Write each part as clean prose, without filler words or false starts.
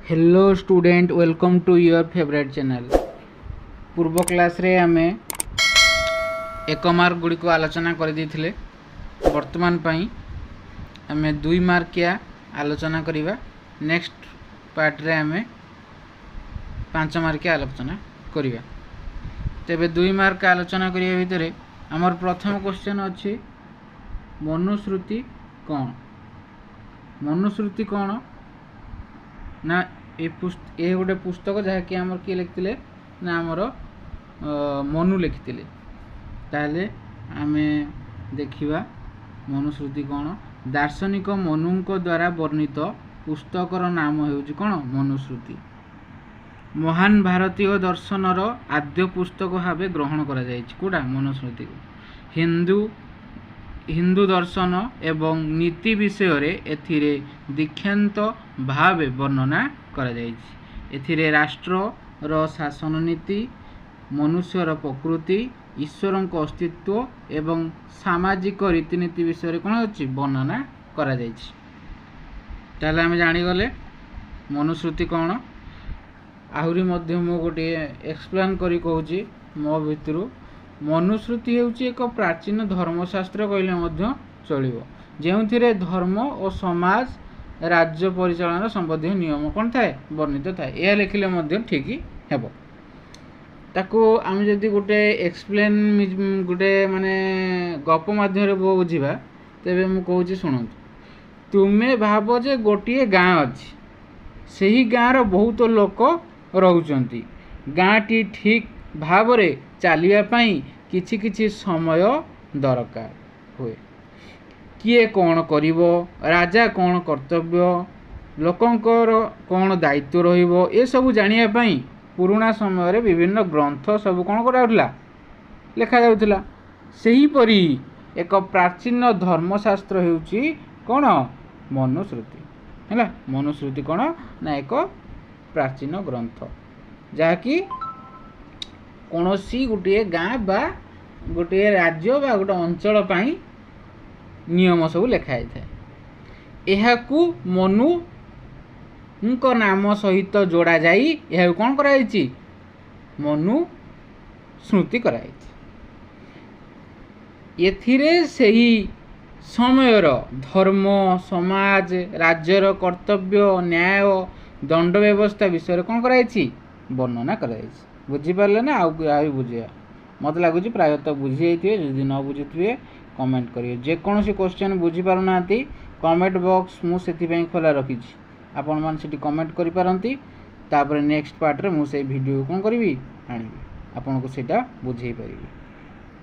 Hello student, welcome to your favourite channel. पूर्व class रे आमे एक मार्क गुड़ी को आलोचना कर देथिले। वर्तमान पई आमे 2 मार्किया आलोचना करिबा। नेक्स्ट पार्ट रे आमे 5 मार्किया आलोचना करिबा। तेबे 2 मार्क आलोचना करिया भितरे हमर प्रथम क्वेश्चन अछि मनुश्रुति कौन। मनुश्रुति कौन ना ये गोटे पुस्तक जहाँकि आमर किए लिखिले ना आमर मनु लिखिले। ताले आमे देखिबा मनुश्रुति कौन। दार्शनिक मनुंक द्वारा वर्णित पुस्तकर नाम हेउछि कौन मनुश्रुति। महान भारतीय दर्शनर आद्य पुस्तक भावे ग्रहण करा जायछि कोडा मनुश्रुति को। हिंदू दर्शन एवं नीति विषय रे एथिरे दीक्षांत भावे वर्णना करा जायछि। एथिरे राष्ट्र रो शासन नीति, मनुष्यर प्रकृति, ईश्वरक अस्तित्व एवं सामाजिक रीतिनीति विषय रे कोन अछि वर्णना करा जायछि। ताले हम जानि गले मनुश्रुति कोन। आहुरी मध्य मो गोटे एक्सप्लेन करी कहूछि मो भितरु। मनुश्रुति हेउछि एक प्राचीन धर्मशास्त्र कहले मध्य चलिबो, जेउथिरे धर्म और समाज राज्य परिचालन संबंधी नियम कोन थाए वर्णित थाए। एहा लिखिले मध्य ठीक हेबो। ताको आम जदि गोटे एक्सप्लेन गोटे माने गप माध्यम रे बुझिबा तेबे मु कहूछि सुनंतु। तुमे भाबो जे गोटिए गाँ अछि, सेही गाँ रो बहुत लोक रहउचंती। गाँटी ठीक भावरे चलिया पई किछि किछि समय दरकार हुए। किए कौन करिवो, राजा कौन कर्तव्य, लोकंकर कौन दायित्व रहिबो, ए सब जानिया पई पुराना समय रे विभिन्न ग्रंथ सब कौन कराउतला लिखा जाउतला। सेही परी एक प्राचीन धर्मशास्त्र हेउची कौन मनुश्रुति हैला। मनुश्रुति कौन ना एक प्राचीन ग्रंथ जहाँकि कौनसी गोटे गाँ बा गोटे राज्य बा गोटे अंचल पाई नियम सब लिखाई थाए। एहाकू मनु उनका नाम सहित जोड़ा जाई यह कौन कराई मनु स्मृति कराई। एथिरे सही समयर धर्म, समाज, राज्यर कर्तव्य, न्याय, दंड व्यवस्था विषय कौन कराई वर्णना कराई। बुझी पारले ना आउ बुझिया मत लगुच प्रायतः बुझी जाइए। जदि न बुझी कमेंट करिए। जेकोसी क्वेश्चन बुझी पारना कमेंट बॉक्स मुझे खोला रखी आपण मान से कमेंट करि पारंती। तापर नेक्स्ट पार्ट रे मु से वीडियो कौन करी आनी आपन को सेटा बुझे पारि।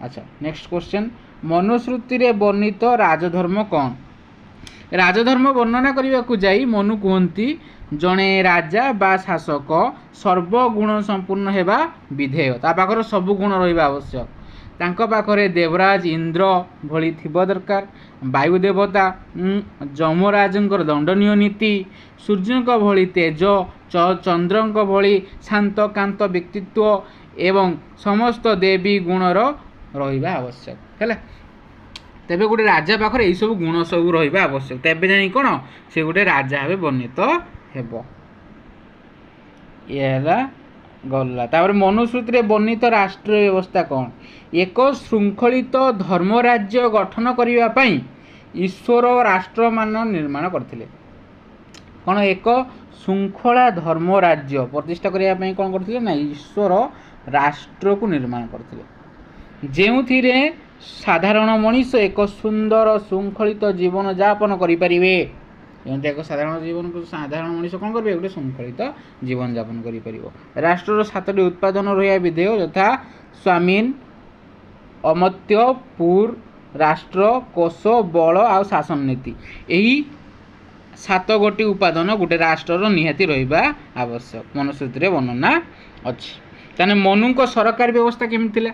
अच्छा नेक्स्ट क्वेश्चन मनुश्रुति रे वर्णित राजधर्म कौन। राजधर्म वर्णना करने को जाई मनु कहती जड़े राजा बा शासक सर्वगुण संपूर्ण हेबा विधेय। ता पाखर सब गुण रहिबा आवश्यक। तांको पाखरे देवराज इंद्र भली थिबा दरकार। वायु देवता जमराजंकर दंडनीय नीति, सूर्यंक भली तेज, चंद्रंक भली शांत कांत व्यक्तित्व एवं समस्त देवी गुणर रहिबा आवश्यक हैला। तेबे गोटे राजा पाखरे एई सब गुण सब रहिबा आवश्यक। तेबे जानी कोन से गोटे राजा हेबे वर्णित हेबो। एला गल्ला तापर मनुश्रुति रे वर्णित राष्ट्र व्यवस्था कौन। एक श्रृंखलित धर्म राज्य गठन करिवा पई ईश्वर राष्ट्र मान निर्माण करथिले। कौन एक श्रृंखला धर्म राज्य प्रतिष्ठा करिवा पई कौन करथिले ना ईश्वर राष्ट्र को निर्माण करथिले। जेउथिरे साधारण मनीष एक सुंदर श्रृंखलित जीवन यापन करि परिबे। एक साधारण मनीष कौन करेंगे गोटे श्रृंखलित जीवन यापन कर। राष्ट्र 7टी उत्पादन रहा विधेय यथा स्वामीन, अमत्य, पुर, राष्ट्र, कोश, बल आ शासन नीति। यही 7 गोटी उपादान गोटे राष्ट्र निहाती रहिबा आवश्यक। मनुश्रुति रे वर्णना अछि। ताने मनुक सरकार व्यवस्था केमि थिला।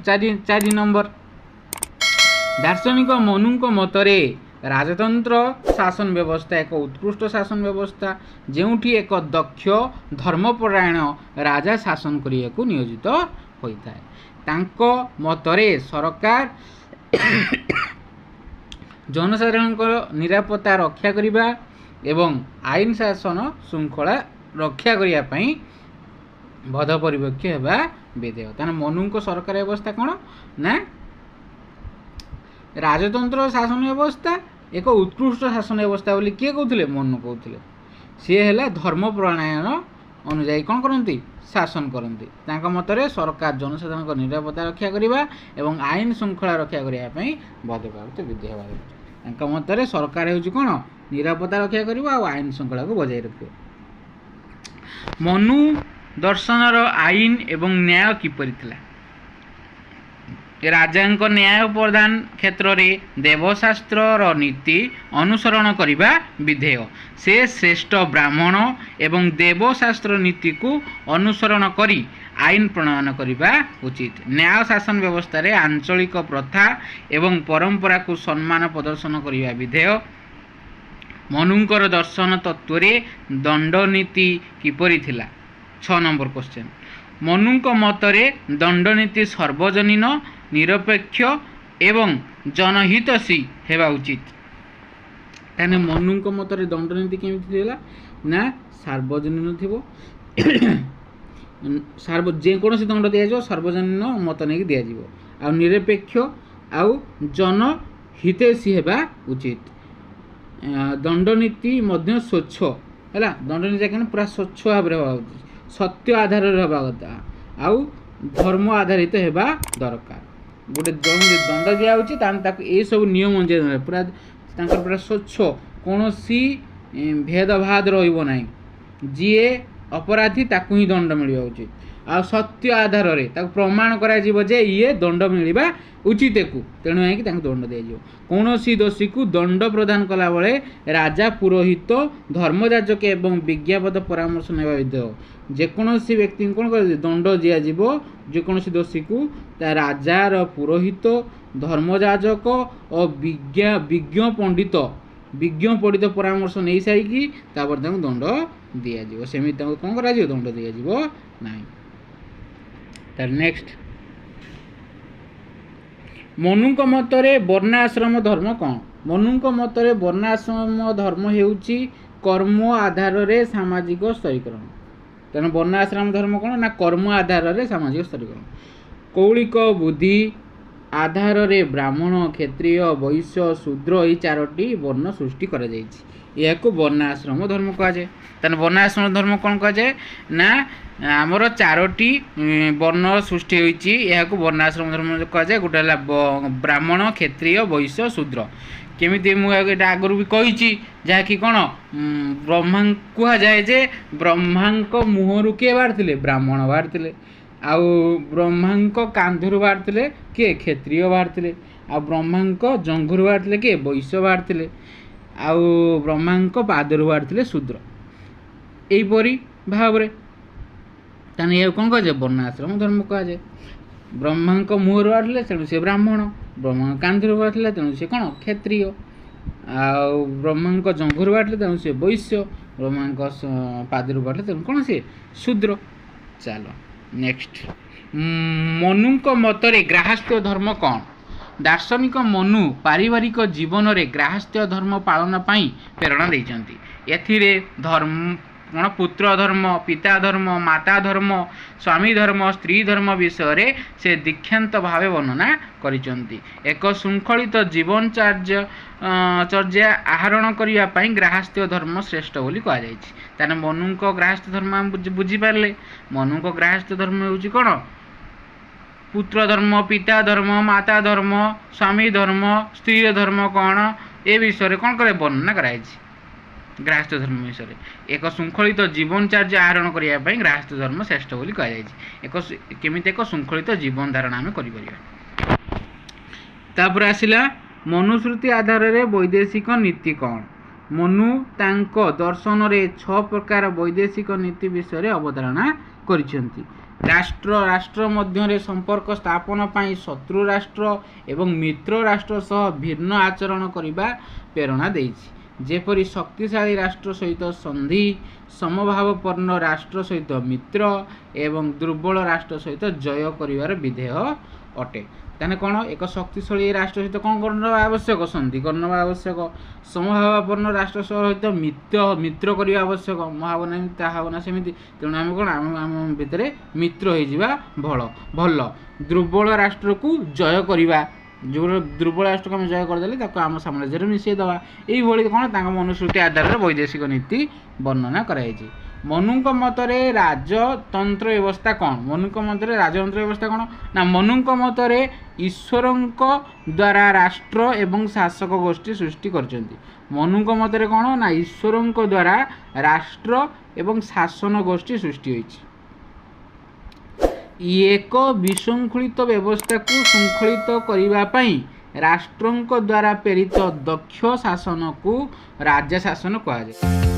4 नंबर दार्शनिक मनुक मतरे राजतंत्र शासन व्यवस्था एक उत्कृष्ट शासन व्यवस्था जेउठी एक दक्ष धर्मपरायण राजा शासन करिया को नियोजित होता है। तांको मतरे सरकार जनसाधारण निरापत्ता रक्षा करिबा, ଏବଂ ଆଇନ ଶାସନ ଶୃଙ୍ଖଳା ରକ୍ଷା କରିବା ପାଇଁ ବଦ୍ଧପରିପକ୍ଷ ହେବା ବିଧେୟ। ତାହେଲେ ମନୁଙ୍କ ସରକାରୀ ବ୍ୟବସ୍ଥା କ'ଣ ନା ରାଜତନ୍ତ୍ର ଶାସନ ବ୍ୟବସ୍ଥା ଏକ ଉତ୍କୃଷ୍ଟ ଶାସନ ବ୍ୟବସ୍ଥା ବୋଲି କିଏ କହୁଥିଲେ? ମନୁ କହୁଥିଲେ। ସିଏ ହେଲା ଧର୍ମ ପ୍ରଣୟନ ଅନୁଯାୟୀ କ'ଣ କରନ୍ତି? ଶାସନ କରନ୍ତି। ତାଙ୍କ ମତରେ ସରକାର ଜନସାଧାରଣଙ୍କ ନିରାପତ୍ତା ରକ୍ଷା କରିବା ଏବଂ ଆଇନ ଶୃଙ୍ଖଳା ରକ୍ଷା କରିବା ପାଇଁ ବଦ୍ଧପରିପକ୍ଷ ବିଧେୟ ହେବା ଦରକାର। ତାଙ୍କ ମତରେ ସରକାର ହେଉଛି କ'ଣ? ନିରାପତ୍ତା ରକ୍ଷା କରିବ ଆଉ ଆଇନ ଶୃଙ୍ଖଳାକୁ ବଜାୟ ରଖିବ। ମନୁ ଦର୍ଶନର ଆଇନ ଏବଂ ନ୍ୟାୟ କିପରି ଥିଲା? ରାଜାଙ୍କ ନ୍ୟାୟ ପ୍ରଦାନ କ୍ଷେତ୍ରରେ ଦେବଶାସ୍ତ୍ରର ନୀତି ଅନୁସରଣ କରିବା ବିଧେୟ। ସେ ଶ୍ରେଷ୍ଠ ବ୍ରାହ୍ମଣ ଏବଂ ଦେବଶାସ୍ତ୍ର ନୀତିକୁ ଅନୁସରଣ କରି ଆଇନ ପ୍ରଣୟନ କରିବା ଉଚିତ। ନ୍ୟାୟ ଶାସନ ବ୍ୟବସ୍ଥାରେ ଆଞ୍ଚଳିକ ପ୍ରଥା ଏବଂ ପରମ୍ପରାକୁ ସମ୍ମାନ ପ୍ରଦର୍ଶନ କରିବା ବିଧେୟ। ମନୁଙ୍କର ଦର୍ଶନ ତତ୍ତ୍ୱରେ ଦଣ୍ଡନୀତି କିପରି ଥିଲା? 6 ନମ୍ବର କ୍ୱେଶ୍ଚନ୍। ମନୁଙ୍କ ମତରେ ଦଣ୍ଡନୀତି ସର୍ବଜନୀନ, ନିରପେକ୍ଷ ଏବଂ ଜନହିତୈଷୀ ହେବା ଉଚିତ। ତାହେଲେ ମନୁଙ୍କ ମତରେ ଦଣ୍ଡନୀତି କେମିତି ଥିଲା ନା ସାର୍ବଜନୀନ ଥିବ, ଯେକୌଣସି ଦଣ୍ଡ ଦିଆଯିବ ସାର୍ବଜନୀନ ମତ ନେଇକି ଦିଆଯିବ, ଆଉ ନିରପେକ୍ଷ ଆଉ ଜନହିତୈଷୀ ହେବା ଉଚିତ। ଦଣ୍ଡନୀତି ମଧ୍ୟ ସ୍ୱଚ୍ଛ ହେଲା, ଦଣ୍ଡନୀତି କେন ପୁରା ସ୍ୱଚ୍ଛ ଭାବରେ ହେବା ଉଚିତ, ସତ୍ୟ ଆଧାରରେ ହେବା କଥା ଆଉ ଧର୍ମ ଆଧାରିତ ହେବା ଦରକାର। ଗୋଟେ ଜଣକୁ ଦଣ୍ଡ ଦିଆହେଉଛି ତାହେଲେ ତାକୁ ଏସବୁ ନିୟମ ଅନୁଯାୟୀ ପୁରା ତାଙ୍କର ପୁରା ସ୍ୱଚ୍ଛ, କୌଣସି ଭେଦଭାଦ ରହିବ ନାହିଁ। ଯିଏ ଅପରାଧୀ ତାକୁ ହିଁ ଦଣ୍ଡ ମିଳିବା ଉଚିତ, ଆଉ ସତ୍ୟ ଆଧାରରେ ତାକୁ ପ୍ରମାଣ କରାଯିବ ଯେ ଇଏ ଦଣ୍ଡ ମିଳିବା ଉଚିତ, ତେଣୁ ହେଇକି ତାଙ୍କୁ ଦଣ୍ଡ ଦିଆଯିବ। କୌଣସି ଦୋଷୀକୁ ଦଣ୍ଡ ପ୍ରଦାନ କଲାବେଳେ ରାଜା, ପୁରୋହିତ, ଧର୍ମଯାଜକ ଏବଂ ବିଜ୍ଞାପନ ପରାମର୍ଶ ନେବା ବିଧେୟ। ଯେକୌଣସି ବ୍ୟକ୍ତିଙ୍କୁ କ'ଣ କରାଯିବ? ଦଣ୍ଡ ଦିଆଯିବ। ଯେକୌଣସି ଦୋଷୀକୁ ତା ରାଜାର, ପୁରୋହିତ, ଧର୍ମଯାଜକ ଓ ବିଜ୍ଞ ପଣ୍ଡିତ ପରାମର୍ଶ ନେଇସାରିକି ତାପରେ ତାଙ୍କୁ ଦଣ୍ଡ ଦିଆଯିବ। ସେମିତି ତାଙ୍କୁ କ'ଣ କରାଯିବ? ଦଣ୍ଡ ଦିଆଯିବ ନାହିଁ। ତାହେଲେ ନେକ୍ସଟ, ମନୁଙ୍କ ମତରେ ବର୍ଣ୍ଣାଶ୍ରମ ଧର୍ମ କ'ଣ? ମନୁଙ୍କ ମତରେ ବର୍ଣ୍ଣାଶ୍ରମ ଧର୍ମ ହେଉଛି କର୍ମ ଆଧାରରେ ସାମାଜିକ ସ୍ତରୀକରଣ। ତେଣୁ ବର୍ଣ୍ଣାଶ୍ରମ ଧର୍ମ କ'ଣ ନା କର୍ମ ଆଧାରରେ ସାମାଜିକ ସ୍ତରୀକରଣ। କୌଳିକ ବୁଦ୍ଧି ଆଧାରରେ ବ୍ରାହ୍ମଣ, କ୍ଷତ୍ରିୟ, ବୈଶ୍ୟ, ଶୂଦ୍ର ଏହି 4ଟି ବର୍ଣ୍ଣ ସୃଷ୍ଟି କରାଯାଇଛି। ଏହାକୁ ବର୍ଣ୍ଣାଶ୍ରମ ଧର୍ମ କୁହାଯାଏ। ତାହେଲେ ବର୍ଣ୍ଣାଶ୍ରମ ଧର୍ମ କ'ଣ କୁହାଯାଏ ନା ଆମର 4ଟି ବର୍ଣ୍ଣ ସୃଷ୍ଟି ହୋଇଛି, ଏହାକୁ ବର୍ଣ୍ଣାଶ୍ରମ ଧର୍ମ କୁହାଯାଏ। ଗୋଟେ ହେଲା ବ୍ରାହ୍ମଣ, କ୍ଷତ୍ରିୟ, ବୈଶ୍ୟ, ଶୂଦ୍ର। କେମିତି ମୁଁ ଏଇଟା ଆଗରୁ ବି କହିଛି, ଯାହାକି କ'ଣ ବ୍ରହ୍ମା କୁହାଯାଏ ଯେ ବ୍ରହ୍ମାଙ୍କ ମୁହଁରୁ କିଏ ବାହାରିଥିଲେ? ବ୍ରାହ୍ମଣ ବାହାରିଥିଲେ। ଆଉ ବ୍ରହ୍ମାଙ୍କ କାନ୍ଧରୁ ବାହାରିଥିଲେ କିଏ? କ୍ଷତ୍ରିୟ ବାହାରିଥିଲେ। ଆଉ ବ୍ରହ୍ମାଙ୍କ ଜଙ୍ଘରୁ ବାହାରିଥିଲେ କିଏ? ବୈଶ୍ୟ ବାହାରିଥିଲେ। ଆଉ ବ୍ରହ୍ମାଙ୍କ ପାଦରୁ ବାହାରିଥିଲେ ଶୂଦ୍ର। ଏହିପରି ଭାବରେ ତାହେଲେ ଏହାକୁ କ'ଣ କୁହାଯାଏ? ବର୍ଣ୍ଣାଶ୍ରମ ଧର୍ମ କୁହାଯାଏ। ବ୍ରହ୍ମାଙ୍କ ମୁହଁରୁ ବାହାରିଥିଲେ ତେଣୁ ସେ ବ୍ରାହ୍ମଣ, ବ୍ରହ୍ମାଙ୍କ କାନ୍ଧରୁ ବାହାରିଥିଲା ତେଣୁ ସେ କ'ଣ? କ୍ଷତ୍ରିୟ। ଆଉ ବ୍ରହ୍ମାଙ୍କ ଜଙ୍ଘରୁ ବାହାରିଥିଲେ ତେଣୁ ସେ ବୈଶ୍ୟ, ବ୍ରହ୍ମାଙ୍କ ପାଦରୁ ବାହାରିଥିଲେ ତେଣୁ କ'ଣ? ସେ ଶୂଦ୍ର। ଚାଲ ନେକ୍ସଟ, ମନୁଙ୍କ ମତରେ ଗ୍ରାହସ୍ଥ୍ୟ ଧର୍ମ କ'ଣ? ଦାର୍ଶନିକ ମନୁ ପାରିବାରିକ ଜୀବନରେ ଗ୍ରାହସ୍ଥ୍ୟ ଧର୍ମ ପାଳନ ପାଇଁ ପ୍ରେରଣା ଦେଇଛନ୍ତି। ଏଥିରେ କ'ଣ ପୁତ୍ର ଧର୍ମ, ପିତା ଧର୍ମ, ମାତା ଧର୍ମ, ସ୍ୱାମୀ ଧର୍ମ, ସ୍ତ୍ରୀ ଧର୍ମ ବିଷୟରେ ସେ ଦୀକ୍ଷାନ୍ତ ଭାବେ ବର୍ଣ୍ଣନା କରିଛନ୍ତି। ଏକ ଶୃଙ୍ଖଳିତ ଜୀବନଚର୍ଯ୍ୟା ଆହରଣ କରିବା ପାଇଁ ଗ୍ରାହସ୍ଥ୍ୟ ଧର୍ମ ଶ୍ରେଷ୍ଠ ବୋଲି କୁହାଯାଇଛି। ତାହେଲେ ମନୁଙ୍କ ଗ୍ରାହସ୍ଥ୍ୟ ଧର୍ମ ଆମେ ବୁଝିପାରିଲେ। ମନୁଙ୍କ ଗ୍ରାହସ୍ଥ୍ୟ ଧର୍ମ ହେଉଛି କ'ଣ? ପୁତ୍ର ଧର୍ମ, ପିତା ଧର୍ମ, ମାତା ଧର୍ମ, ସ୍ୱାମୀ ଧର୍ମ, ସ୍ତ୍ରୀ ଧର୍ମ କ'ଣ ଏ ବିଷୟରେ କ'ଣ କରେ? ବର୍ଣ୍ଣନା କରାଯାଇଛି ଗ୍ରାହସ୍ଥ୍ୟ ଧର୍ମ ବିଷୟରେ। ଏକ ଶୃଙ୍ଖଳିତ ଜୀବନଚର୍ଯ୍ୟା ଆହରଣ କରିବା ପାଇଁ ଗ୍ରାହସ୍ଥ୍ୟ ଧର୍ମ ଶ୍ରେଷ୍ଠ ବୋଲି କୁହାଯାଇଛି। କେମିତି ଏକ ଶୃଙ୍ଖଳିତ ଜୀବନ ଧାରଣ ଆମେ କରିପାରିବା। ତାପରେ ଆସିଲା ମନୁସ୍ମୃତି ଆଧାରରେ ବୈଦେଶିକ ନୀତି କ'ଣ? ମନୁ ତାଙ୍କ ଦର୍ଶନରେ 6 ପ୍ରକାର ବୈଦେଶିକ ନୀତି ବିଷୟରେ ଅବତାରଣା କରିଛନ୍ତି। ରାଷ୍ଟ୍ର ମଧ୍ୟରେ ସମ୍ପର୍କ ସ୍ଥାପନ ପାଇଁ ଶତ୍ରୁ ରାଷ୍ଟ୍ର ଏବଂ ମିତ୍ର ରାଷ୍ଟ୍ର ସହ ଭିନ୍ନ ଆଚରଣ କରିବା ପ୍ରେରଣା ଦେଇଛି। ଯେପରି ଶକ୍ତିଶାଳୀ ରାଷ୍ଟ୍ର ସହିତ ସନ୍ଧି, ସମଭାବପନ୍ନ ରାଷ୍ଟ୍ର ସହିତ ମିତ୍ର ଏବଂ ଦୁର୍ବଳ ରାଷ୍ଟ୍ର ସହିତ ଜୟ କରିବାର ବିଧେୟ ଅଟେ। ताने कौन एक शक्तिशाली राष्ट्र सहित कौन करना आवश्यक संधि करना आवश्यक समभावापन्न राष्ट्र सहित मित्र करने आवश्यक महावना ताहावना सेमती तेणु आम कौन आम भितर मित्र हो भल दुर्बल राष्ट्र को जय करवा जो दुर्बल राष्ट्र को आम जय करदे आम साम्राज्य मिसेदवा यही कौन मनुस्मृति आधार वैदेशिक नीति वर्णना कराई। मनुक मतरे राजतंत्र व्यवस्था कौन मनुक मतरे राजतंत्र व्यवस्था कौन ना मनुक मतरे ईश्वरंक द्वारा राष्ट्र एवं शासक गोष्ठी सृष्टि करछन्ति मनुक मतरे कौन ना ईश्वरंक द्वारा राष्ट्र एवं शासन गोष्ठी सृष्टि होइछि। एक विशृंखलित व्यवस्था को श्रृंखलित करिवा पई राष्ट्रंक द्वारा प्रेरित दक्ष शासन को राज्य शासन कहा जाय।